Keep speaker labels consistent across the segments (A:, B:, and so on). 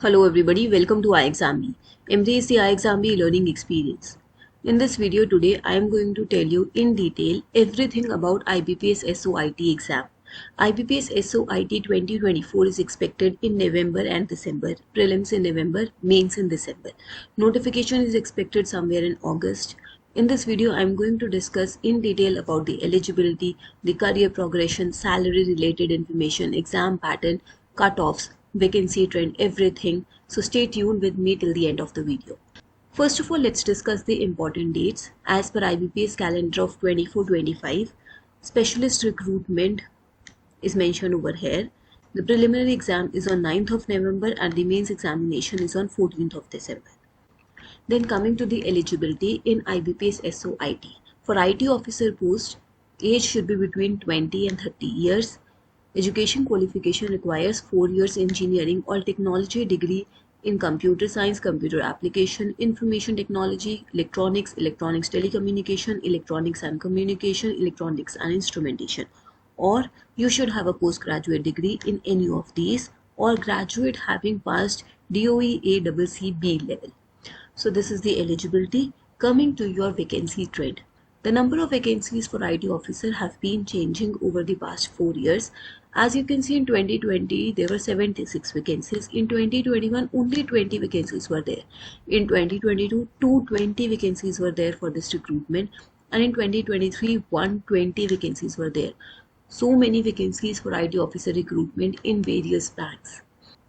A: Hello everybody, welcome to iExamBee. Embrace the iExamBee learning experience. In this video today, I am going to tell you in detail everything about IBPS SOIT exam. IBPS SOIT 2024 is expected in November and December. Prelims in November, mains in December. Notification is expected somewhere in August. In this video, I am going to discuss in detail about the eligibility, the career progression, salary related information, exam pattern, cutoffs, vacancy trend, everything. So stay tuned with me till the end of the video. First of all, let's discuss the important dates. As per IBPS calendar of 24-25, specialist recruitment is mentioned over here. The preliminary exam is on 9th of November and the mains examination is on 14th of December. Then coming to the eligibility in IBPS SOIT. For IT officer post, age should be between 20 and 30 years. Education qualification requires 4 years engineering or technology degree in computer science, computer application, information technology, electronics, electronics telecommunication, electronics and communication, electronics and instrumentation. Or you should have a postgraduate degree in any of these or graduate having passed DOE ACC level. So this is the eligibility. Coming to your vacancy trend. The number of vacancies for IT officer have been changing over the past 4 years. As you can see, in 2020 there were 76 vacancies. In 2021 only 20 vacancies were there. In 2022 220 vacancies were there for this recruitment, and in 2023 120 vacancies were there. So many vacancies for IT officer recruitment in various banks.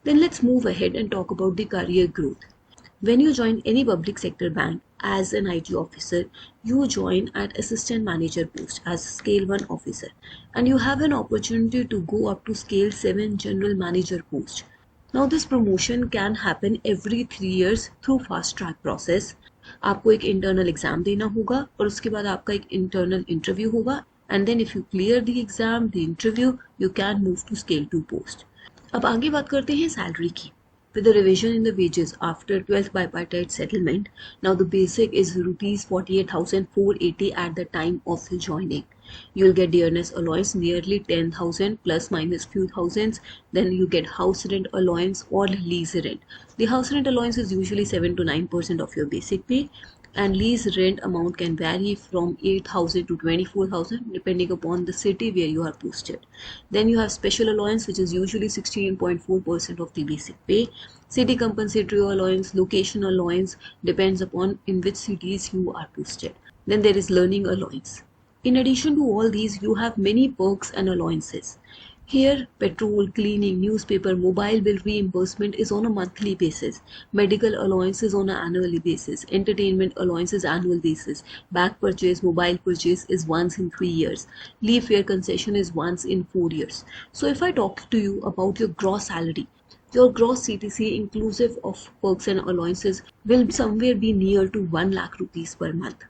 A: Then let's move ahead and talk about the career growth. When you join any public sector bank as an IT officer, you join at assistant manager post as scale 1 officer, and you have an opportunity to go up to scale 7 general manager post. Now this promotion can happen every 3 years through fast track process. आपको एक internal exam देना होगा और उसके बाद आपका एक internal interview होगा, and then if you clear the exam, the interview, you can move to scale 2 post. अब आगे बात करते हैं सैलरी की. With the revision in the wages after 12th bipartite settlement, now the basic is rupees 48,480 at the time of the joining. You'll get dearness allowance nearly 10,000 plus minus few thousands. Then you get house rent allowance or lease rent. The house rent allowance is usually 7 to 9% of your basic pay, and lease rent amount can vary from 8,000 to 24,000 depending upon the city where you are posted. Then you have special allowance, which is usually 16.4% of the basic pay. City compensatory allowance, location allowance, depends upon in which cities you are posted. Then there is learning allowance. In addition to all these, you have many perks and allowances. Here, petrol, cleaning, newspaper, mobile bill reimbursement is on a monthly basis. Medical allowance is on an annual basis. Entertainment allowance is annual basis. Bag purchase, mobile purchase is once in 3 years. Leave fare concession is once in 4 years. So if I talk to you about your gross salary, your gross CTC inclusive of perks and allowances will somewhere be near to 1 lakh rupees per month.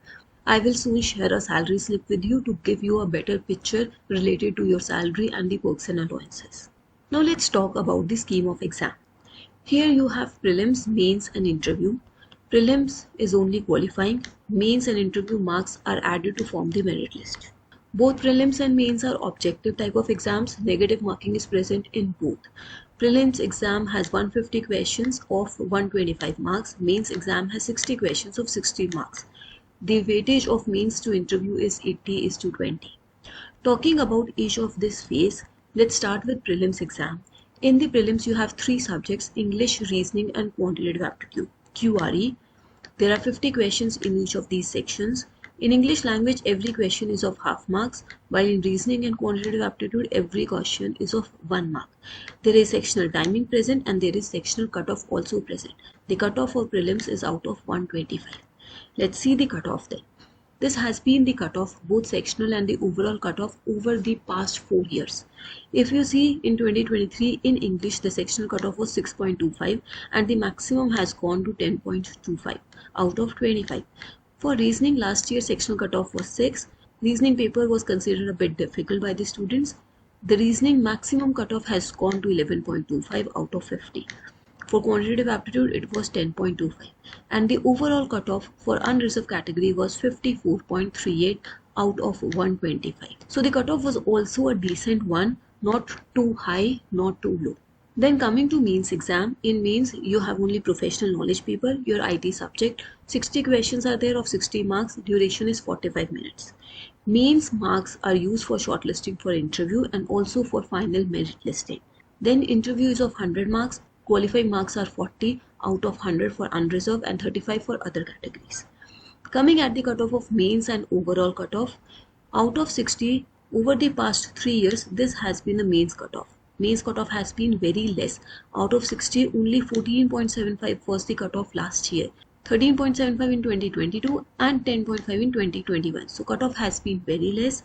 A: I will soon share a salary slip with you to give you a better picture related to your salary and the perks and allowances. Now let's talk about the scheme of exam. Here you have prelims, mains and interview. Prelims is only qualifying. Mains and interview marks are added to form the merit list. Both prelims and mains are objective type of exams. Negative marking is present in both. Prelims exam has 150 questions of 125 marks. Mains exam has 60 questions of 60 marks. The weightage of mains to interview is 80:20. Talking about each of this phase, let's start with prelims exam. In the prelims, you have 3 subjects: English, reasoning and quantitative aptitude, QRE. There are 50 questions in each of these sections. In English language, every question is of half marks, while in reasoning and quantitative aptitude, every question is of 1 mark. There is sectional timing present and there is sectional cutoff also present. The cutoff for prelims is out of 125. Let's see the cutoff then. This has been the cutoff, both sectional and the overall cutoff over the past 4 years. If you see, in 2023 in English the sectional cutoff was 6.25 and the maximum has gone to 10.25 out of 25. For reasoning, last year sectional cutoff was 6. Reasoning paper was considered a bit difficult by the students. The reasoning maximum cutoff has gone to 11.25 out of 50. For quantitative aptitude, it was 10.25, and the overall cutoff for unreserved category was 54.38 out of 125. So the cutoff was also a decent one, not too high, not too low. Then coming to mains exam, in mains you have only professional knowledge paper, your IT subject, 60 questions are there of 60 marks, duration is 45 minutes. Mains marks are used for shortlisting for interview and also for final merit listing. Then interview is of 100 marks, qualifying marks are 40 out of 100 for unreserved and 35 for other categories. Coming at the cutoff of mains and overall cutoff, out of 60, over the past 3 years, this has been the mains cutoff. Mains cutoff has been very less. Out of 60, only 14.75 was the cutoff last year. 13.75 in 2022 and 10.5 in 2021. So cutoff has been very less.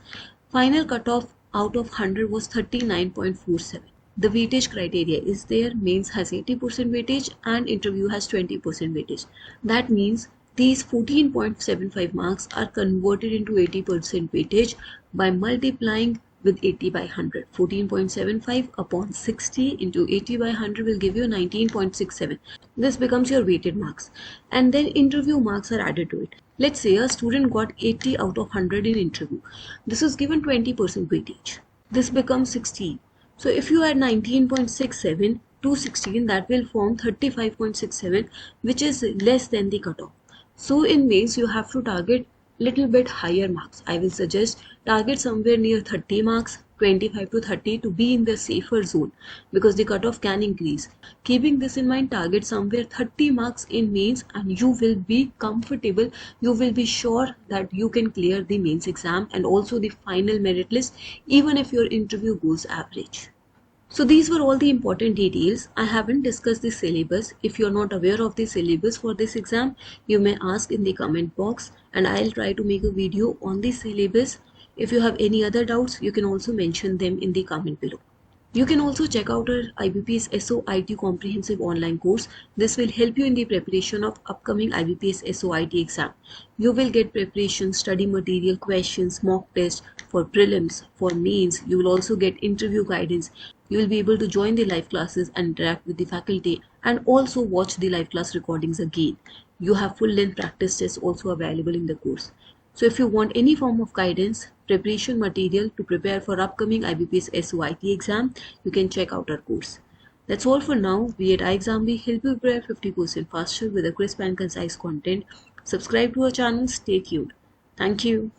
A: Final cutoff out of 100 was 39.47. The weightage criteria is there. Mains has 80% weightage and interview has 20% weightage. That means these 14.75 marks are converted into 80% weightage by multiplying with 80 by 100. 14.75 upon 60 into 80 by 100 will give you 19.67. This becomes your weighted marks. And then interview marks are added to it. Let's say a student got 80 out of 100 in interview. This is given 20% weightage. This becomes 16. So if you add 19.67 to 16, that will form 35.67, which is less than the cutoff. So in mains, you have to target little bit higher marks. I will suggest target somewhere near 30 marks, 25 to 30 to be in the safer zone because the cutoff can increase. Keeping this in mind, target somewhere 30 marks in mains and you will be comfortable. You will be sure that you can clear the mains exam and also the final merit list even if your interview goes average. So these were all the important details. I haven't discussed the syllabus. If you're not aware of the syllabus for this exam, you may ask in the comment box and I'll try to make a video on the syllabus. If you have any other doubts, you can also mention them in the comment below. You can also check out our IBPS SOIT comprehensive online course. This will help you in the preparation of upcoming IBPS SOIT exam. You will get preparation, study material, questions, mock tests for prelims, for mains. You will also get interview guidance. You will be able to join the live classes and interact with the faculty and also watch the live class recordings again. You have full-length practice tests also available in the course. So if you want any form of guidance, preparation material to prepare for upcoming IBPS SOIT exam, you can check out our course. That's all for now. We at iExamBee help you prepare 50% faster with a crisp and concise content. Subscribe to our channel. Stay tuned. Thank you.